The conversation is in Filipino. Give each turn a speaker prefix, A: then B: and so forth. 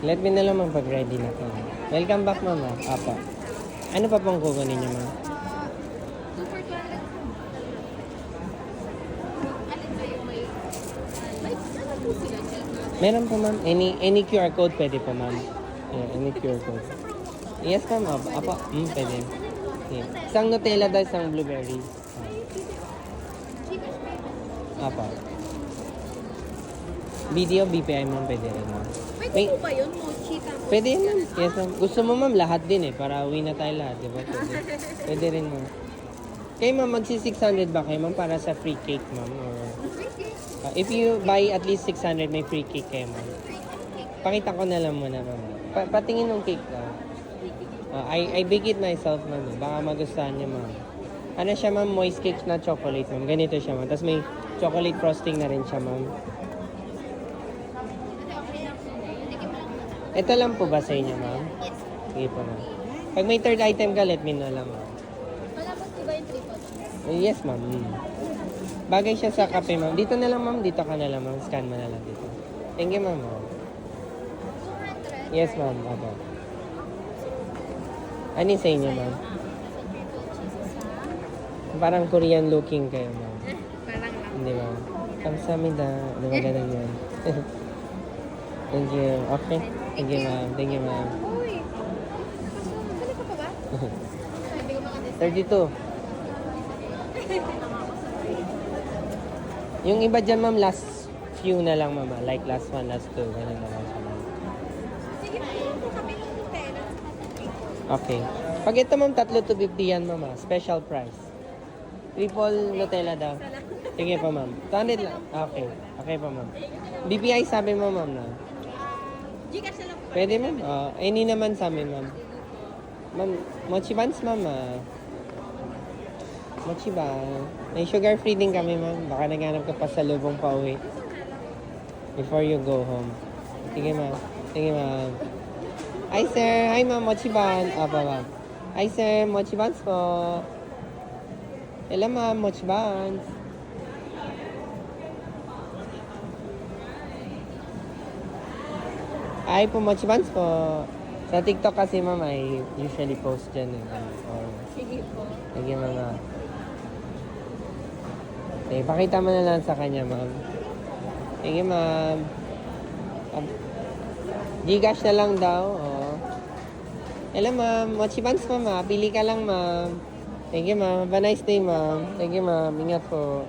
A: Let me na lang magpag-ready na to. Welcome back, ma'am. Apa. Ano pa pong kukunin niyo, ma'am?
B: Super 200. Alin ba yung may ano po sila dyan?
A: Meron po, ma'am. Any QR code pwede po, ma'am. Yeah, any QR code. Yes, ma'am. Apa. Pwede. Yeah. Isang Nutella daw, isang blueberry. Apa. Video, BPI, ma'am. Pwede rin, ma'am.
B: Pwede po ba yun? Mochi tapos?
A: Pwede yun, ma'am. Yes, ma'am. Gusto mo, ma'am, lahat din eh. Para uwi na tayo lahat, di ba? Pwede. Pwede rin, ma'am. Kayo, ma'am, magsi 600 ba kayo, ma'am, para sa free cake, ma'am? Or, if you buy at least 600, may free cake kayo, ma'am. Pakita ko na lang muna, ma'am. Patingin ng cake daw. I bake it myself, ma'am. Baka magustuhan niyo, ma'am. Ano siya, ma'am? Moist cake na chocolate, ma'am. Ganito siya, ma'am. Tapos may chocolate frosting na rin siya, ma'am. Ito lang po ba sa inyo, ma'am?
B: Yes.
A: Sige po, ma'am. Pag may third item ka, let me know lang, ma'am.
B: Wala po diba yung triple cheese?
A: Yes, ma'am. Bagay siya sa kape, ma'am. Dito na lang, ma'am. Dito ka na lang, ma'am. Scan mo na lang dito. Thank you, ma'am.
B: 200.
A: Yes, ma'am. Opo. Ano yung sa inyo, ma'am?
B: Triple cheese isa.
A: Parang Korean looking kayo, ma'am.
B: Parang lang.
A: Hindi, ma'am. Kamsamida. Ano ba ganun yan? Thank you. Okay. Thank you, ma'am. Thank you, ma'am.
B: Uy! Dali ka pa ba? Hindi ko mga
A: 32. Yung iba dyan, ma'am, last few na lang, ma'am. Like last one, last two. Ganun na lang siya, ma'am.
B: Sige po, kami ng Nutella.
A: Okay. Pag ito, ma'am, 3,250 yan, ma'am. Special price. Triple Nutella daw. Sige po, ma'am. 200 lang. Okay. Okay po, ma'am. BPI sabi mo, ma'am, na.
B: Gcash na lang po.
A: Pwede, ma'am. Any naman sa amin, ma'am. Ma'am, mochi buns, ma'am. Mochi ba? May sugar free din kami, ma'am. Baka naghanap ka pa sa lubong pa uwi. Before you go home. Sige, ma'am. Sige, ma'am. Hi, sir. Hi, ma'am. Mochi bun. Opo, ma'am. Hi, sir. Mochi buns po. Hello, ma'am. Mochi buns. Hi po, Mochi buns po. Sa TikTok kasi, ma'am, I usually post dyan.
B: Sige po.
A: Sige, ma'am. Okay, pakita mo na lang sa kanya, ma'am. Sige, ma'am. Gcash na lang daw. Oh. Hello, ma'am. Mochi buns, ma'am. Pili ka lang, ma'am. Thank you, ma'am. Have a nice day, ma'am. Thank you, ma'am. Ingat po.